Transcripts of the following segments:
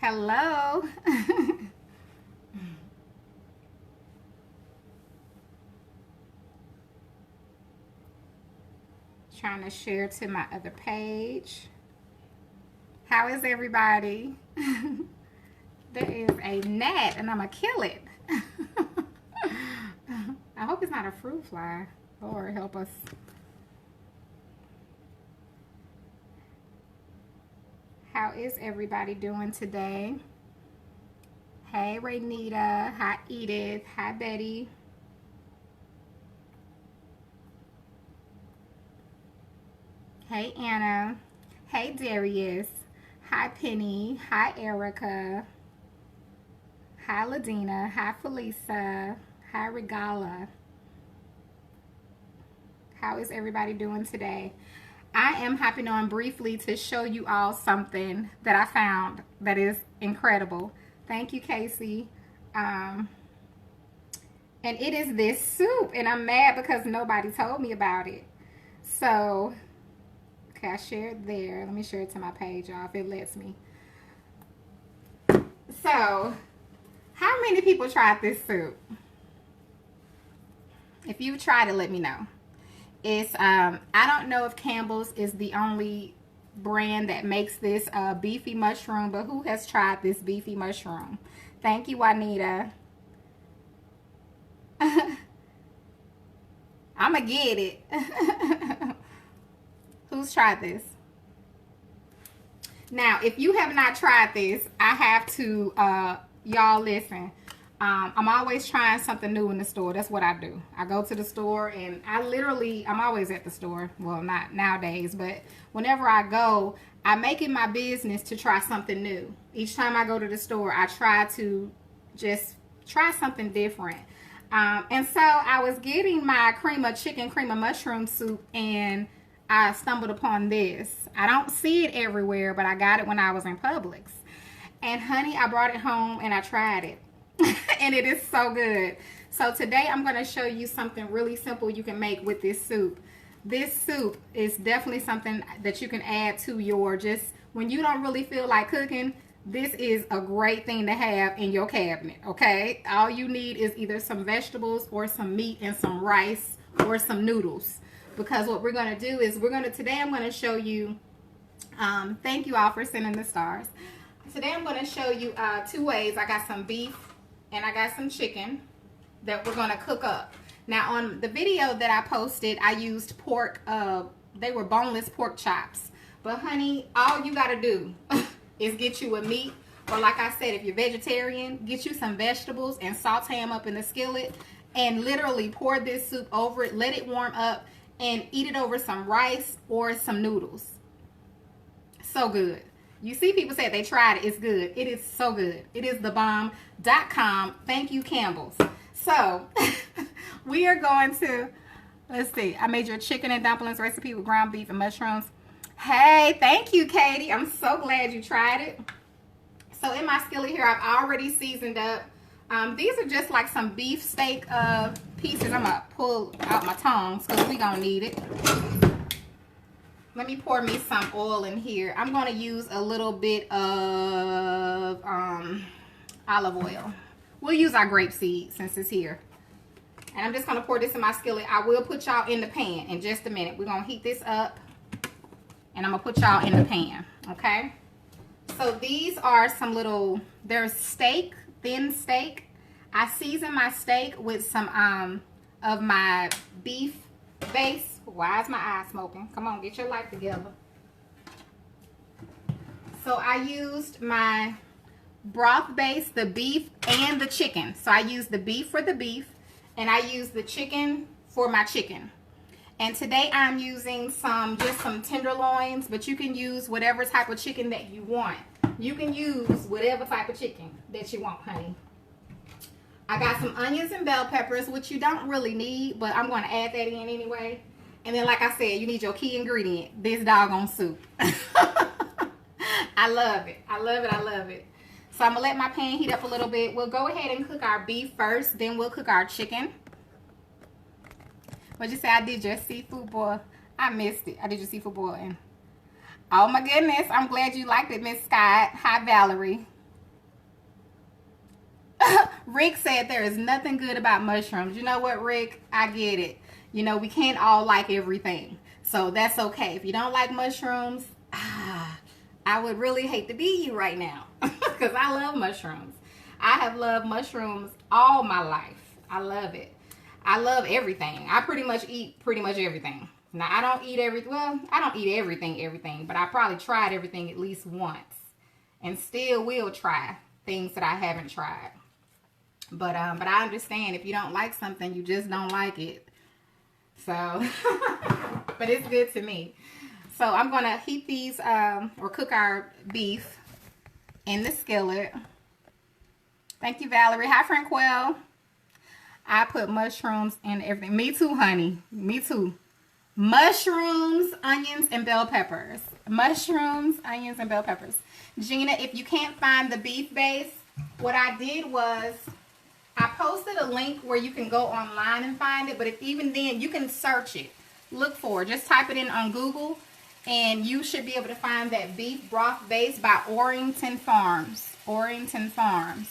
Hello. Trying to share to my other page. How is everybody? There is a gnat and I'm gonna kill it. I hope it's not a fruit fly. Lord help us. How is everybody doing today? Hey Raynita. Hi Edith. Hi Betty. Hey Anna. Hey Darius. Hi Penny. Hi Erica. Hi Ladina. Hi Felisa. Hi Regala. How is everybody doing today? I am hopping on briefly to show you all something that I found that is incredible. Thank you, Casey. And it is this soup, and I'm mad because nobody told me about it. So, okay, I shared there. Let me share it to my page, y'all, if it lets me. So, how many people tried this soup? If you tried it, let me know. It's I don't know if Campbell's is the only brand that makes this beefy mushroom, but who has tried this beefy mushroom? Thank you, Juanita. I'ma get it. Who's tried this? Now, if you have not tried this, I have to y'all listen. I'm always trying something new in the store. That's what I do. I go to the store and I'm always at the store. Well, not nowadays, but whenever I go, I make it my business to try something new. Each time I go to the store, I try to just try something different. And so I was getting my chicken cream of mushroom soup, and I stumbled upon this. I don't see it everywhere, but I got it when I was in Publix. And honey, I brought it home and I tried it. And it is so good. So today I'm going to show you something really simple you can make with this soup. This soup is definitely something that you can add to your, just when you don't really feel like cooking, this is a great thing to have in your cabinet, okay? All you need is either some vegetables or some meat and some rice or some noodles. Because what we're going to do is today I'm going to show you, thank you all for sending the stars. Today I'm going to show you two ways. I got some beef and I got some chicken that we're going to cook up. Now on the video that I posted, I used pork, they were boneless pork chops. But honey, all you got to do is get you a meat, or like I said, if you're vegetarian, get you some vegetables and saute them up in the skillet and literally pour this soup over it, let it warm up, and eat it over some rice or some noodles. So good. You see people say they tried it. It's good. It is so good. It is thebomb.com. Thank you, Campbell's. So, we are going to, let's see. I made your chicken and dumplings recipe with ground beef and mushrooms. Hey, thank you, Katie. I'm so glad you tried it. So, in my skillet here, I've already seasoned up. These are just like some beef steak pieces. I'm going to pull out my tongs because we're going to need it. Let me pour me some oil in here. I'm going to use a little bit of olive oil. We'll use our grapeseed since it's here. And I'm just going to pour this in my skillet. I will put y'all in the pan in just a minute. We're going to heat this up. And I'm going to put y'all in the pan. Okay? So these are some little, there's steak, thin steak. I season my steak with some of my beef base. Why is my eye smoking? Come on, get your life together. So I used my broth base, the beef and the chicken. So I used the beef for the beef and I used the chicken for my chicken. And today I'm using just some tenderloins, but you can use whatever type of chicken that you want. You can use whatever type of chicken that you want, honey. I got some onions and bell peppers, which you don't really need, but I'm going to add that in anyway. And then, like I said, you need your key ingredient, this doggone soup. I love it. I love it. I love it. So I'm going to let my pan heat up a little bit. We'll go ahead and cook our beef first. Then we'll cook our chicken. What'd you say? I did your seafood boil. I missed it. I did your seafood boil. Oh, my goodness. I'm glad you liked it, Miss Scott. Hi, Valerie. Rick said there is nothing good about mushrooms. You know what, Rick? I get it. You know, we can't all like everything. So that's okay. If you don't like mushrooms, I would really hate to be you right now. Because I love mushrooms. I have loved mushrooms all my life. I love it. I love everything. I pretty much eat everything. Now, I don't eat I don't eat everything, but I probably tried everything at least once. And still will try things that I haven't tried. But I understand if you don't like something, you just don't like it. So, but it's good to me. So I'm going to heat these, or cook our beef in the skillet. Thank you, Valerie. Hi, friend Quell. I put mushrooms in everything. Me too, honey. Me too. Mushrooms, onions, and bell peppers. Mushrooms, onions, and bell peppers. Gina, if you can't find the beef base, what I did was I posted a link where you can go online and find it. But if even then, you can search it. Look for it. Just type it in on Google. And you should be able to find that beef broth base by Orrington Farms. Orrington Farms.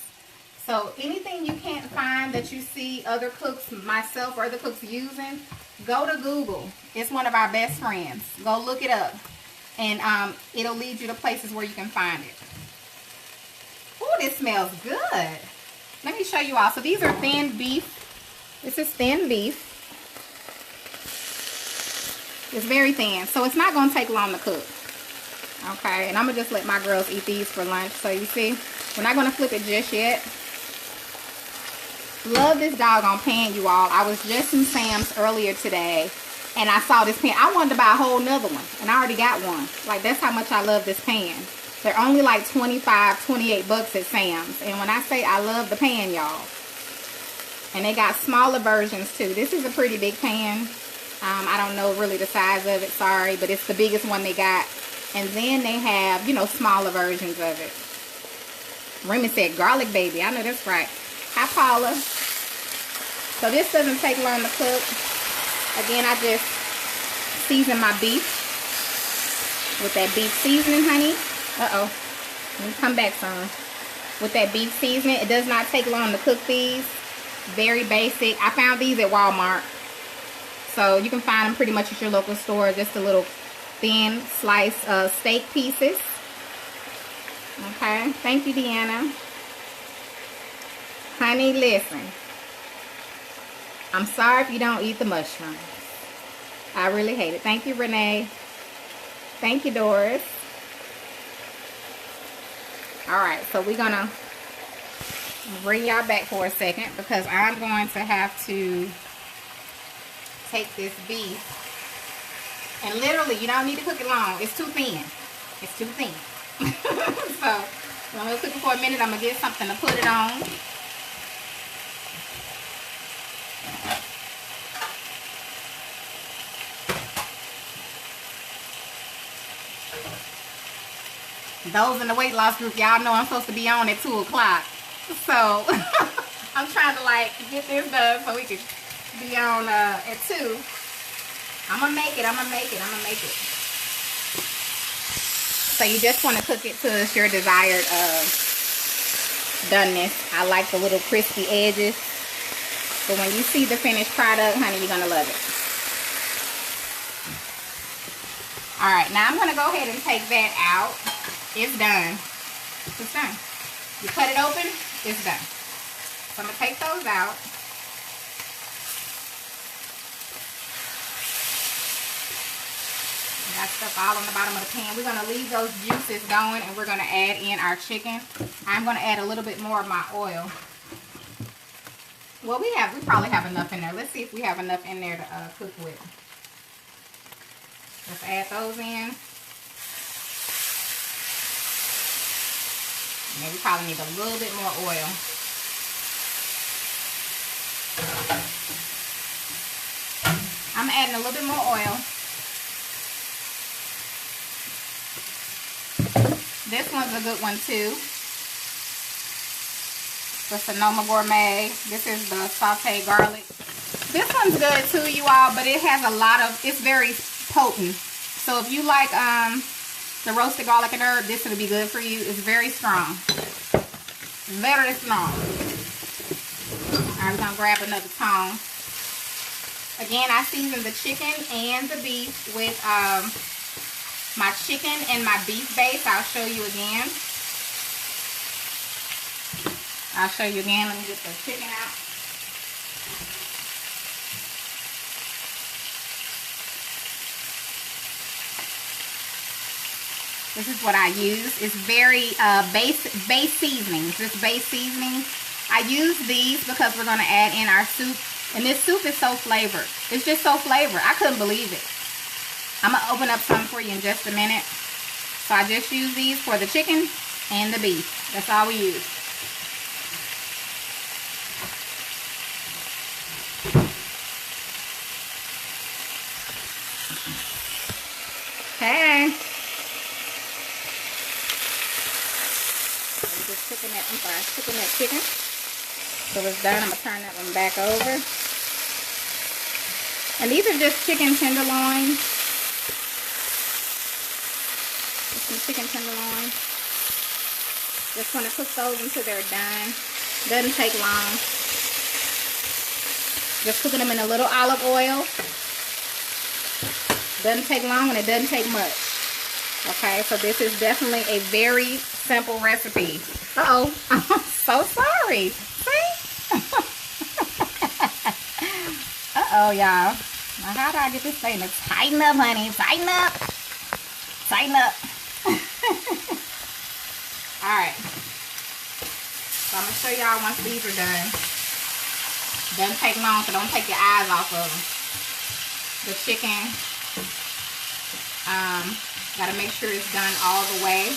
So anything you can't find that you see other cooks, myself or other cooks using, go to Google. It's one of our best friends. Go look it up. And it'll lead you to places where you can find it. Oh, this smells good. Let me show you all. So these are thin beef. This is thin beef. It's very thin. So it's not going to take long to cook. Okay. And I'm going to just let my girls eat these for lunch. So you see, we're not going to flip it just yet. Love this doggone pan, you all. I was just in Sam's earlier today, and I saw this pan. I wanted to buy a whole nother one, and I already got one. Like, that's how much I love this pan. They're only like 25, 28 bucks at Sam's. And when I say I love the pan, y'all. And they got smaller versions, too. This is a pretty big pan. I don't know really the size of it, sorry, but it's the biggest one they got. And then they have, you know, smaller versions of it. Remy said garlic baby. I know that's right. Hi, Paula. So this doesn't take long to cook. Again, I just season my beef with that beef seasoning, honey. Uh-oh. Let me come back some. With that beef seasoning. It does not take long to cook these. Very basic. I found these at Walmart. So you can find them pretty much at your local store. Just a little thin sliced steak pieces. Okay. Thank you, Deanna. Honey, listen. I'm sorry if you don't eat the mushrooms. I really hate it. Thank you, Renee. Thank you, Doris. Alright, so we're going to bring y'all back for a second because I'm going to have to take this beef. And literally, you don't need to cook it long. It's too thin. It's too thin. So, I'm going to cook it for a minute. I'm going to get something to put it on. Those in the weight loss group, y'all know I'm supposed to be on at 2 o'clock. So, I'm trying to, like, get this done so we can be on at 2. I'm going to make it. I'm going to make it. I'm going to make it. So, you just want to cook it to your desired doneness. I like the little crispy edges. But when you see the finished product, honey, you're going to love it. Alright, now I'm going to go ahead and take that out. It's done. It's done. You cut it open, it's done. So I'm going to take those out. Got stuff all on the bottom of the pan. We're going to leave those juices going and we're going to add in our chicken. I'm going to add a little bit more of my oil. Well, we probably have enough in there. Let's see if we have enough in there to cook with. Let's add those in. And we probably need a little bit more oil. I'm adding a little bit more oil. This one's a good one too. The Sonoma Gourmet. This is the sauteed garlic. This one's good too, you all, but it has a lot of, it's very potent. So if you like the roasted garlic and herb, this will be good for you. It's very strong. Very strong. I'm gonna grab another tongue. Again, I season the chicken and the beef with my chicken and my beef base. I'll show you again. Let me get the chicken out. This is what I use. It's very base seasonings. This base seasoning. I use these because we're going to add in our soup. And this soup is so flavored. It's just so flavored. I couldn't believe it. I'm going to open up some for you in just a minute. So I just use these for the chicken and the beef. That's all we use. Okay. I'm just cooking that chicken. So it's done. I'm going to turn that one back over. And these are just chicken tenderloins. Just some chicken tenderloins. Just going to cook those until they're done. Doesn't take long. Just cooking them in a little olive oil. Doesn't take long and it doesn't take much. Okay, so this is definitely a very simple recipe. Uh-oh, I'm so sorry. See? Uh-oh, y'all. Now, how do I get this thing to tighten up, honey? Tighten up. Tighten up. Alright. So, I'm going to show y'all once these are done. Doesn't take long, so don't take your eyes off of them. The chicken. Got to make sure it's done all the way.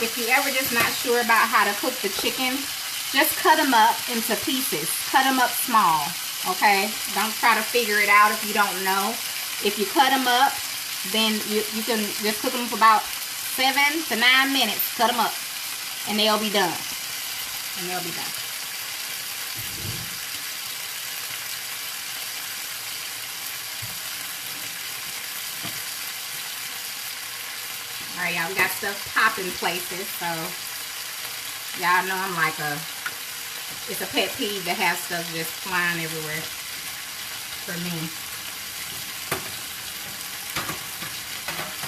If you ever just not sure about how to cook the chicken, just cut them up into pieces. Cut them up small, okay? Don't try to figure it out if you don't know. If you cut them up, then you can just cook them for about 7 to 9 minutes. Cut them up, and they'll be done. Alright, y'all, we got stuff popping places, so y'all know I'm like it's a pet peeve to have stuff just flying everywhere for me.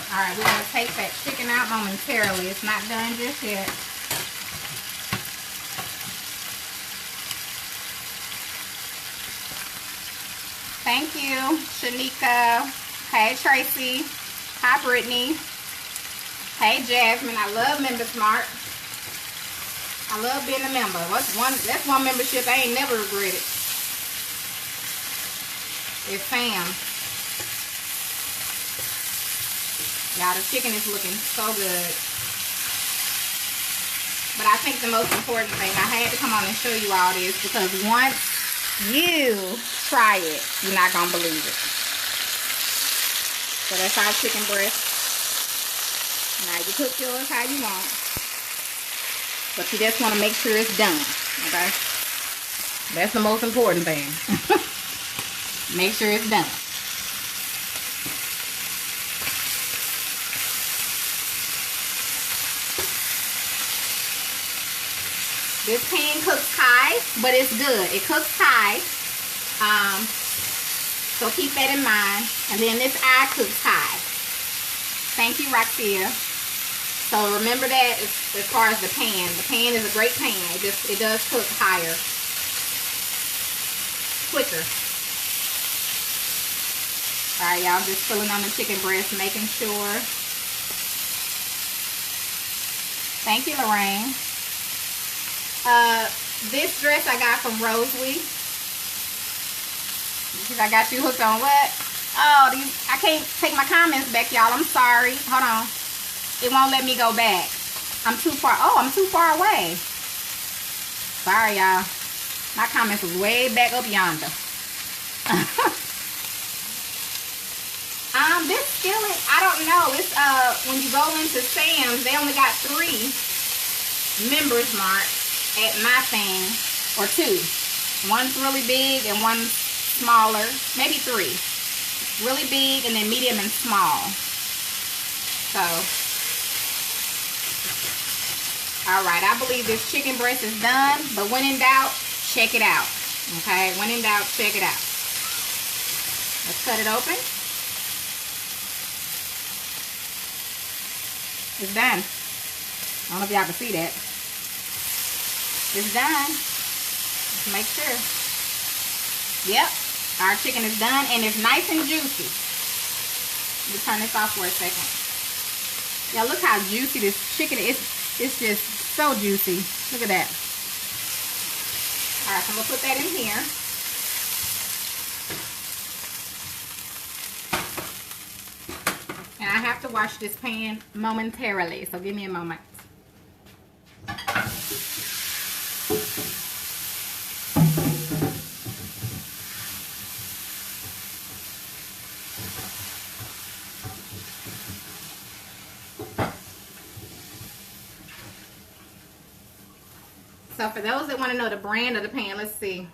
Alright, we're going to take that chicken out momentarily. It's not done just yet. Thank you, Shanika. Hey, Tracy. Hi, Brittany. Hey, Jasmine. I love Member Smart. I love being a member. That's one membership I ain't never regretted. It's Sam. Y'all, the chicken is looking so good. But I think the most important thing, I had to come on and show you all this because once you try it, you're not going to believe it. So that's our chicken breast. Now you cook yours how you want. But you just want to make sure it's done. Okay? That's the most important thing. Make sure it's done. This pan cooks high, but it's good. It cooks high. So keep that in mind. And then this eye cooks high. Thank you, Roxia. So remember that as far as the pan. The pan is a great pan. It does cook higher. Quicker. Alright, y'all. Just filling on the chicken breast, making sure. Thank you, Lorraine. This dress I got from Roseweed. Because I got you hooked on what? Oh, I can't take my comments back, y'all. I'm sorry. Hold on. It won't let me go back. I'm too far. Oh, I'm too far away. Sorry, y'all. My comments was way back up yonder. This skillet, I don't know. It's when you go into Sam's, they only got 3 members marked at my thing, or 2. One's really big and one's smaller. Maybe 3. Really big and then medium and small. So All right, I believe this chicken breast is done, but when in doubt, check it out. Okay, when in doubt, check it out. Let's cut it open. It's done. I don't know if y'all can see that. It's done. Let's make sure. Yep, our chicken is done and it's nice and juicy. Let me turn this off for a second. Yeah, look how juicy this chicken is. It's just so juicy. Look at that. All right, so I'm gonna put that in here. And I have to wash this pan momentarily, so give me a moment. So for those that want to know the brand of the pan, let's see.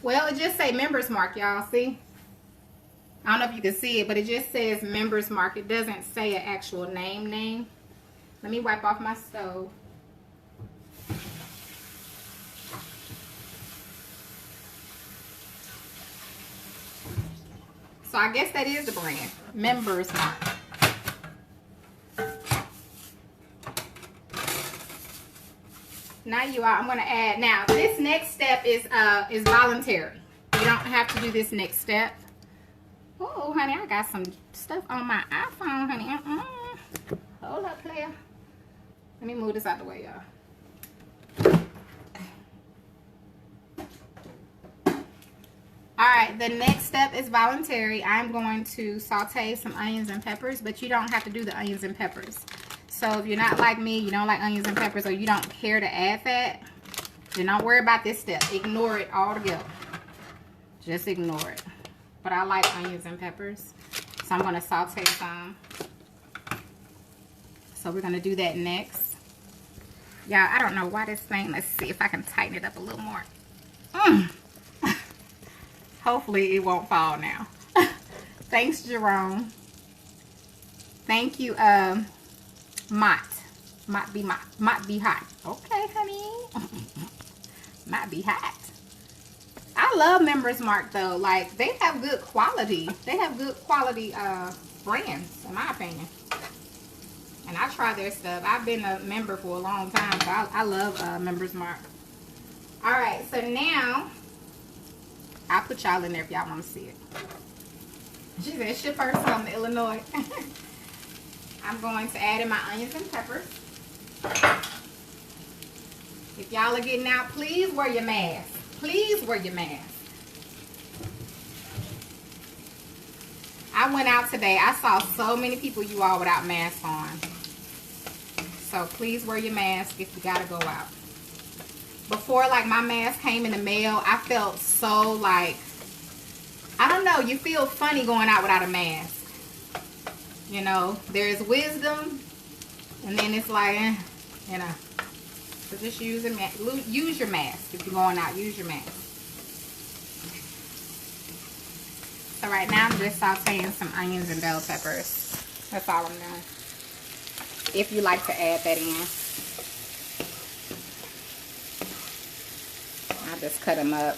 Well, it just say Members Mark, y'all. See? I don't know if you can see it, but it just says Members Mark. It doesn't say an actual name. Let me wipe off my stove. So I guess that is the brand. Members Mark. Now I'm going to add. Now this next step is voluntary. You don't have to do this next step. Oh, honey, I got some stuff on my iPhone, honey. Hold up, player. Let me move this out the way, y'all. All right, the next step is voluntary. I'm going to saute some onions and peppers, but you don't have to do the onions and peppers. So if you're not like me, you don't like onions and peppers, or you don't care to add that, then don't worry about this step. Ignore it altogether. Just ignore it. But I like onions and peppers, so I'm going to saute some. So we're going to do that next. Y'all, I don't know why this thing, let's see if I can tighten it up a little more. Hopefully it won't fall now. Thanks, Jerome. Thank you, Mott be hot. Okay, honey. Might be hot. I love Members Mark though. Like, they have good quality. They have good quality brands, in my opinion. And I try their stuff. I've been a member for a long time, so I love Members Mark. All right, so now I'll put y'all in there if y'all want to see it. She said, ship her some to Illinois. I'm going to add in my onions and peppers. If y'all are getting out, please wear your mask. Please wear your mask. I went out today. I saw so many people, you all, without masks on. So please wear your mask if you gotta go out. Before, like, my mask came in the mail, I felt so, like, I don't know, you feel funny going out without a mask. You know, there's wisdom, and then it's like, you know, so just use your mask if you're going out. Use your mask. So right now I'm just sauteing some onions and bell peppers. That's all I'm doing. If you like to add that in. I'll just cut them up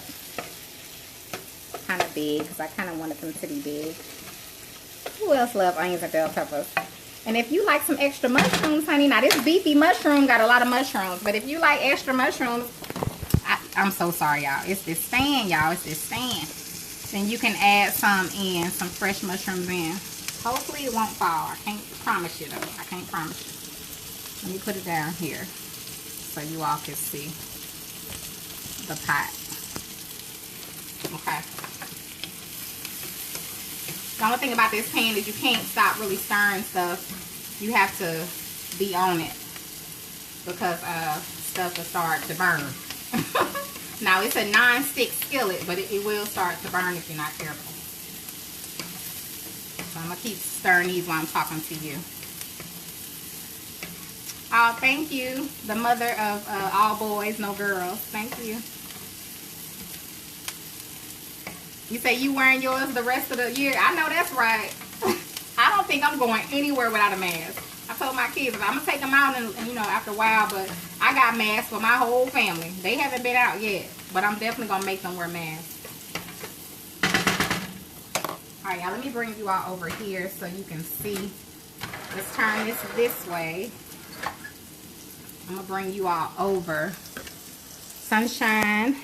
kind of big because I kind of wanted them to be big. Who else loves onions and bell peppers? And if you like some extra mushrooms, honey, now this Beefy mushroom got a lot of mushrooms, but if you like extra mushrooms, I'm so sorry, y'all. It's this stand, y'all. It's this stand. Then you can add some fresh mushrooms in. Hopefully it won't fall. I can't promise you, though. I can't promise you. Let me put it down here so you all can see the pot. Okay. The only thing about this pan is you can't stop really stirring stuff. You have to be on it because stuff will start to burn. Now, it's a non-stick skillet, but it will start to burn if you're not careful. So I'm going to keep stirring these while I'm talking to you. Oh, thank you. The mother of all boys, no girls. Thank you. You say you wearing yours the rest of the year? I know that's right. I don't think I'm going anywhere without a mask. I told my kids, I'm going to take them out and, you know, after a while, but I got masks for my whole family. They haven't been out yet, but I'm definitely going to make them wear masks. All right, y'all, let me bring you all over here so you can see. Let's turn this way. I'm going to bring you all over. Sunshine,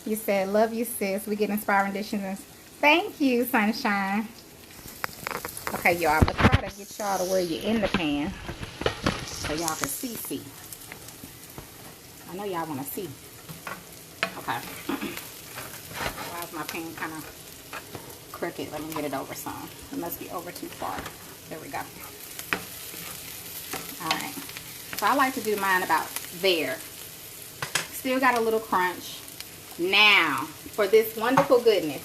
you said, love you, sis. We get inspiring dishes. Thank you, Sunshine. Okay, y'all, I'm going to try to get y'all to where you're in the pan so y'all can see. I know y'all want to see. Okay. Why is my pan kind of crooked? Let me get it over some. It must be over too far. There we go. Alright. So I like to do mine about there. Still got a little crunch. Now, for this wonderful goodness,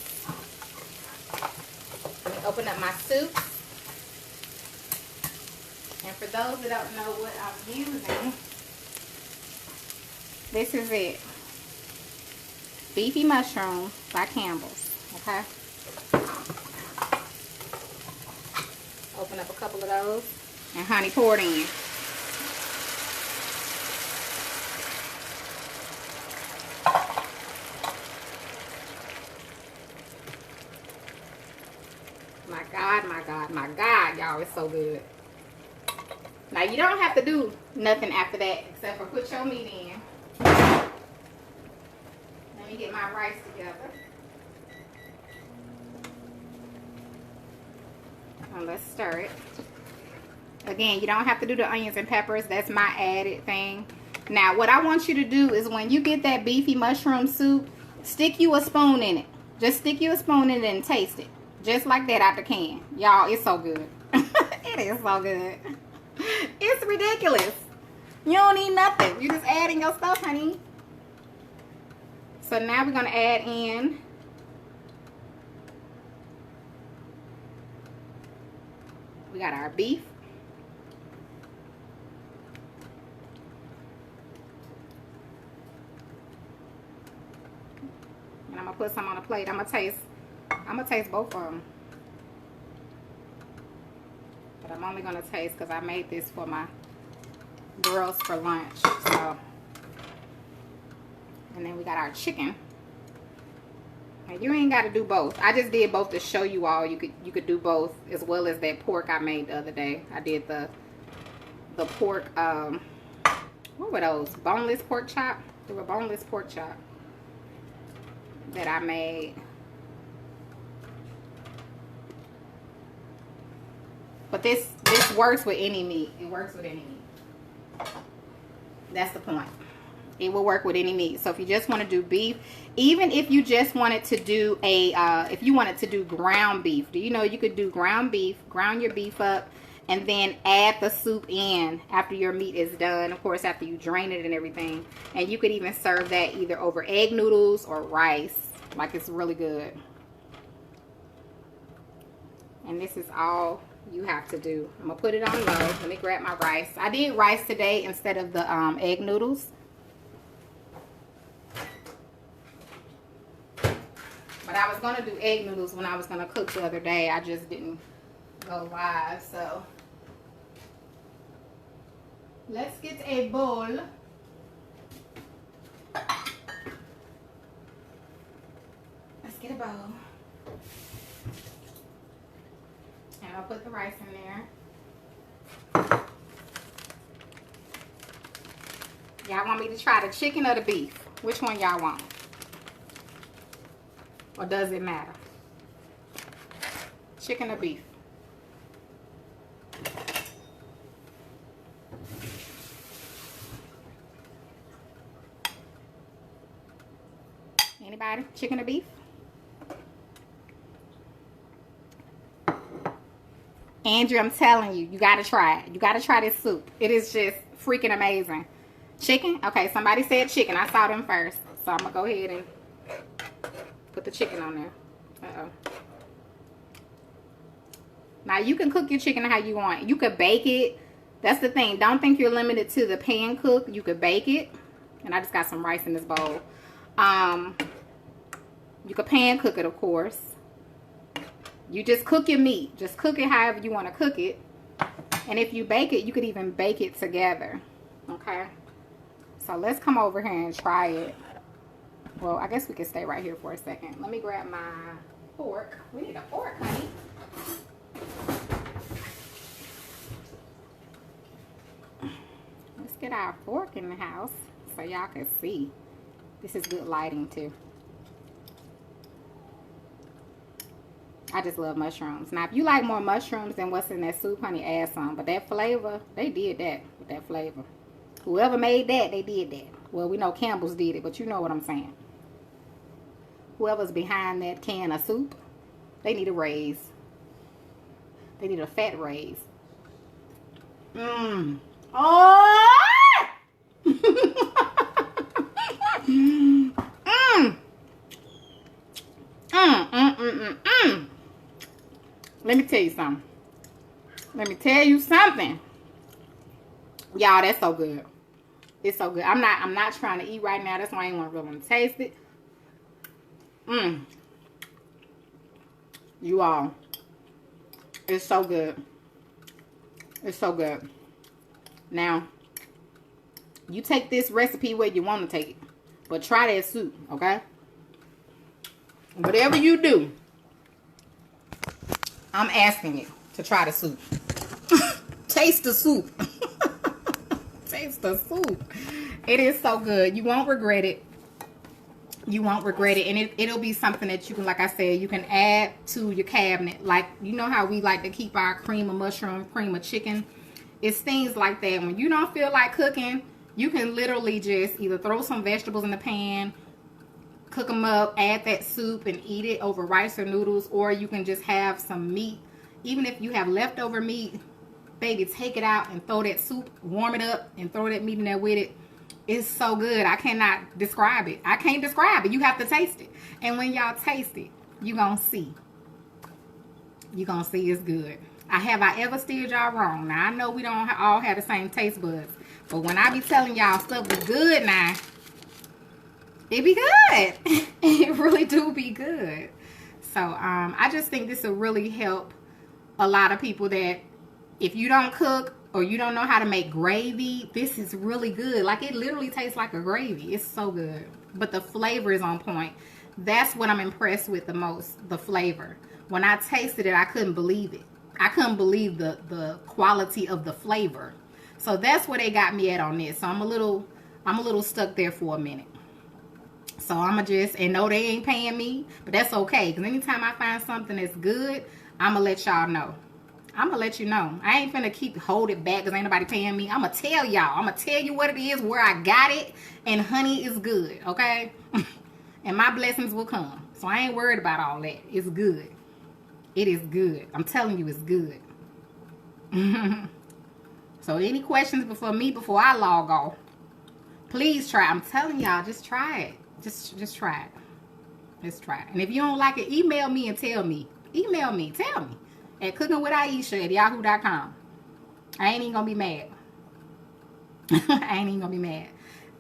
let me open up my soup. And for those that don't know what I'm using, this is it. Beefy mushroom by Campbell's. Okay. Open up a couple of those. And honey, pour it in. My God, y'all, it's so good. Now, you don't have to do nothing after that except for put your meat in. Let me get my rice together. And let's stir it. Again, you don't have to do the onions and peppers. That's my added thing. Now, what I want you to do is when you get that beefy mushroom soup, stick you a spoon in it. Just stick you a spoon in it and taste it. Just like that out the can. Y'all, it's so good. It is so good. It's ridiculous. You don't need nothing. You just add in your stuff, honey. So now we're going to add in we got our beef. And I'm going to put some on a plate. I'm going to taste both of them. But I'm only going to taste because I made this for my girls for lunch. So, and then we got our chicken. And you ain't got to do both. I just did both to show you all you could do both, as well as that pork I made the other day. I did the pork, what were those? Boneless pork chop? They were boneless pork chop that I made. But this works with any meat. It works with any meat. That's the point. It will work with any meat. So if you just want to do beef, even if you just wanted to do if you wanted to do ground beef, do you know you could do ground beef, ground your beef up, and then add the soup in after your meat is done. Of course, after you drain it and everything. And you could even serve that either over egg noodles or rice. Like, it's really good. And this is all you have to do. I'm gonna put it on low. Let me grab my rice. I did rice today instead of the egg noodles. But I was gonna do egg noodles when I was gonna cook the other day. I just didn't go live. So let's get a bowl. Let's get a bowl. And I'll put the rice in there. Y'all want me to try the chicken or the beef? Which one y'all want? Or does it matter? Chicken or beef? Anybody? Chicken or beef? Andrew, I'm telling you, you gotta try it. You gotta try this soup. It is just freaking amazing. Chicken? Okay, somebody said chicken. I saw them first. So I'm gonna go ahead and put the chicken on there. Uh-oh. Now, you can cook your chicken how you want. You could bake it. That's the thing. Don't think you're limited to the pan cook. You could bake it. And I just got some rice in this bowl. You could pan cook it, of course. You just cook your meat. Just cook it however you want to cook it. And if you bake it, you could even bake it together. Okay. So let's come over here and try it. Well, I guess we can stay right here for a second. Let me grab my fork. We need a fork, honey. Let's get our fork in the house so y'all can see. This is good lighting too. I just love mushrooms. Now, if you like more mushrooms than what's in that soup, honey, add some. But that flavor, they did that with that flavor. Whoever made that, they did that. Well, we know Campbell's did it, but you know what I'm saying. Whoever's behind that can of soup, they need a raise. They need a fat raise. Mmm. Oh! Let me tell you something. Let me tell you something. Y'all, that's so good. It's so good. I'm not trying to eat right now. That's why I ain't really want to taste it. You all. It's so good. It's so good. Now, you take this recipe where you want to take it. But try that soup, okay? Whatever you do, I'm asking you to try the soup. Taste the soup. Taste the soup. It is so good. You won't regret it. You won't regret it. And it'll be something that you can, like I said, you can add to your cabinet. Like, you know how we like to keep our cream of mushroom, cream of chicken? It's things like that. When you don't feel like cooking, you can literally just either throw some vegetables in the pan, cook them up, add that soup, and eat it over rice or noodles. Or you can just have some meat. Even if you have leftover meat, baby, take it out and throw that soup, warm it up, and throw that meat in there with it. It's so good. I cannot describe it. I can't describe it. You have to taste it. And when y'all taste it, you gonna see. You gonna see it's good. Have I ever steered y'all wrong? Now, I know we don't all have the same taste buds. But when I be telling y'all stuff is good now, it be good. It really do be good. So, I just think this will really help a lot of people that if you don't cook or you don't know how to make gravy, this is really good. Like, it literally tastes like a gravy. It's so good. But the flavor is on point. That's what I'm impressed with the most, the flavor. When I tasted it, I couldn't believe it. I couldn't believe the quality of the flavor. So that's where they got me at on this. So I'm a little stuck there for a minute. So I'ma just, and no, they ain't paying me, but that's okay. Because anytime I find something that's good, I'ma let y'all know. I'm going to let you know. I ain't finna hold it back because ain't nobody paying me. I'm going to tell y'all. I'm going to tell you what it is, where I got it. And honey is good, okay? And my blessings will come. So I ain't worried about all that. It's good. It is good. I'm telling you it's good. So any questions before I log off, please try. I'm telling y'all, just try it. Just try it. Just try it. And if you don't like it, email me and tell me. Email me. Tell me. At cookingwithaisha@yahoo.com. I ain't even gonna be mad. I ain't even gonna be mad.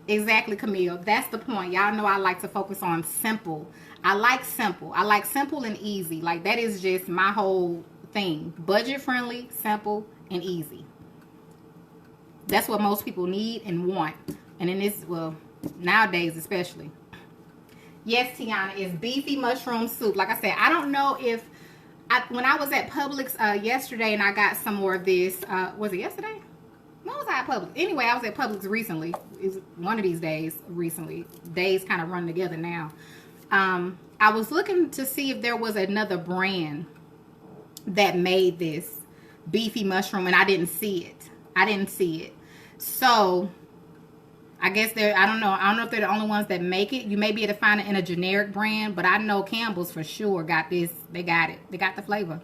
Exactly, Camille. That's the point. Y'all know I like to focus on simple. I like simple. I like simple and easy. Like, that is just my whole thing. Budget friendly, simple, and easy. That's what most people need and want. And in this, well, nowadays especially. Yes, Tiana, it's beefy mushroom soup. Like I said, I don't know if when I was at Publix yesterday and I got some more of this, was it yesterday? When was I at Publix? Anyway, I was at Publix recently. It was one of these days recently. Days kind of run together now. I was looking to see if there was another brand that made this beefy mushroom, and I didn't see it. I didn't see it. So I guess I don't know if they're the only ones that make it. You may be able to find it in a generic brand, but I know Campbell's for sure got this. They got it. They got the flavor.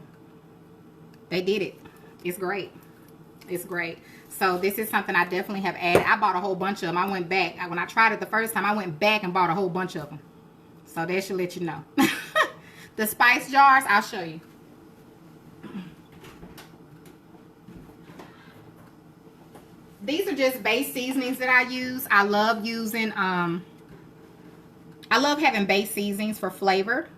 They did it. It's great. It's great. So this is something I definitely have added. I bought a whole bunch of them. I went back. When I tried it the first time, I went back and bought a whole bunch of them. So that should let you know. The spice jars, I'll show you. These are just base seasonings that I use. I love using, I love having base seasonings for flavor.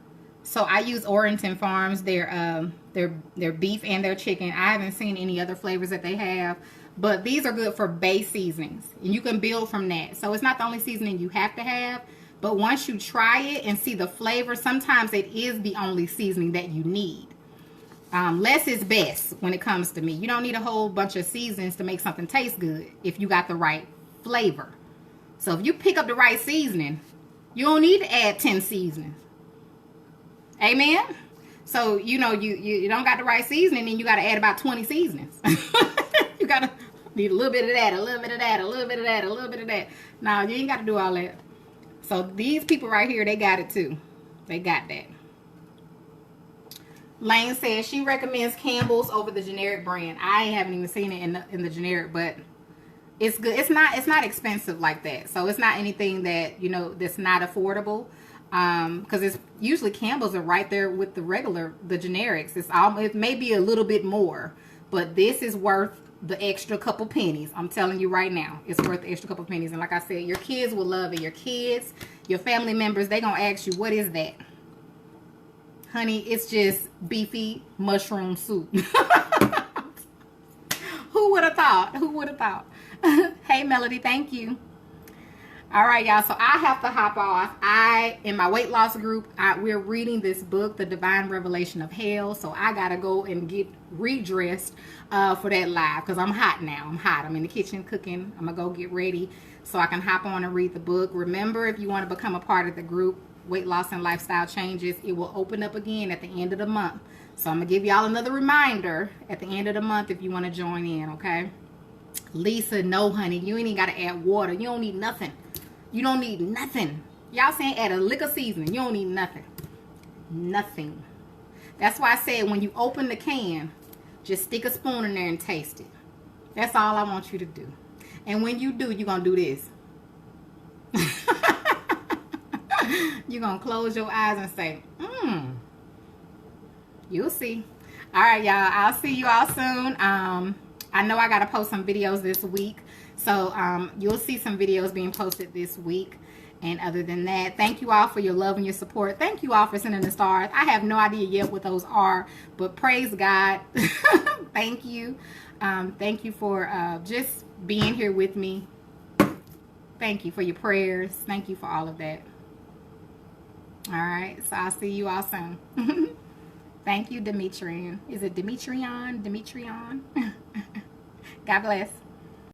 So I use Orrington Farms, their their beef and their chicken. I haven't seen any other flavors that they have, but these are good for base seasonings, and you can build from that. So it's not the only seasoning you have to have, but once you try it and see the flavor, sometimes it is the only seasoning that you need. Less is best when it comes to me. You don't need a whole bunch of seasonings to make something taste good if you got the right flavor. So if you pick up the right seasoning, you don't need to add 10 seasonings. Amen? So, you know, you don't got the right seasoning, and you got to add about 20 seasonings. You got to need a little bit of that, a little bit of that, a little bit of that, a little bit of that. No, you ain't got to do all that. So these people right here, they got it too. They got that. Lane says she recommends Campbell's over the generic brand. I haven't even seen it in the generic, but it's good. It's not expensive like that. So it's not anything that, you know, that's not affordable. Because it's usually Campbell's are right there with the generics. It may be a little bit more, but this is worth the extra couple pennies. I'm telling you right now, it's worth the extra couple pennies. And like I said, your kids will love it. Your kids, your family members, they gonna ask you, what is that? Honey, it's just beefy mushroom soup. Who would have thought? Who would have thought? Hey, Melody, thank you. All right, y'all, so I have to hop off. In my weight loss group, we're reading this book, The Divine Revelation of Hell. So I got to go and get redressed for that live because I'm hot now. I'm hot. I'm in the kitchen cooking. I'm going to go get ready so I can hop on and read the book. Remember, if you want to become a part of the group, Weight Loss and Lifestyle Changes, it will open up again at the end of the month. So I'm going to give y'all another reminder at the end of the month if you want to join in, okay? Lisa, no, honey, you ain't even got to add water. You don't need nothing. You don't need nothing. Y'all saying add a lick of seasoning. You don't need nothing. Nothing. That's why I said when you open the can, just stick a spoon in there and taste it. That's all I want you to do. And when you do, you're going to do this. You're going to close your eyes and say, You'll see. All right, y'all. I'll see you all soon. I know I got to post some videos this week. So you'll see some videos being posted this week. And other than that, thank you all for your love and your support. Thank you all for sending the stars. I have no idea yet what those are, but praise God. Thank you. Thank you for just being here with me. Thank you for your prayers. Thank you for all of that. All right. So I'll see you all soon. Thank you, Demetrian. Is it Demetrian? Demetrian? God bless.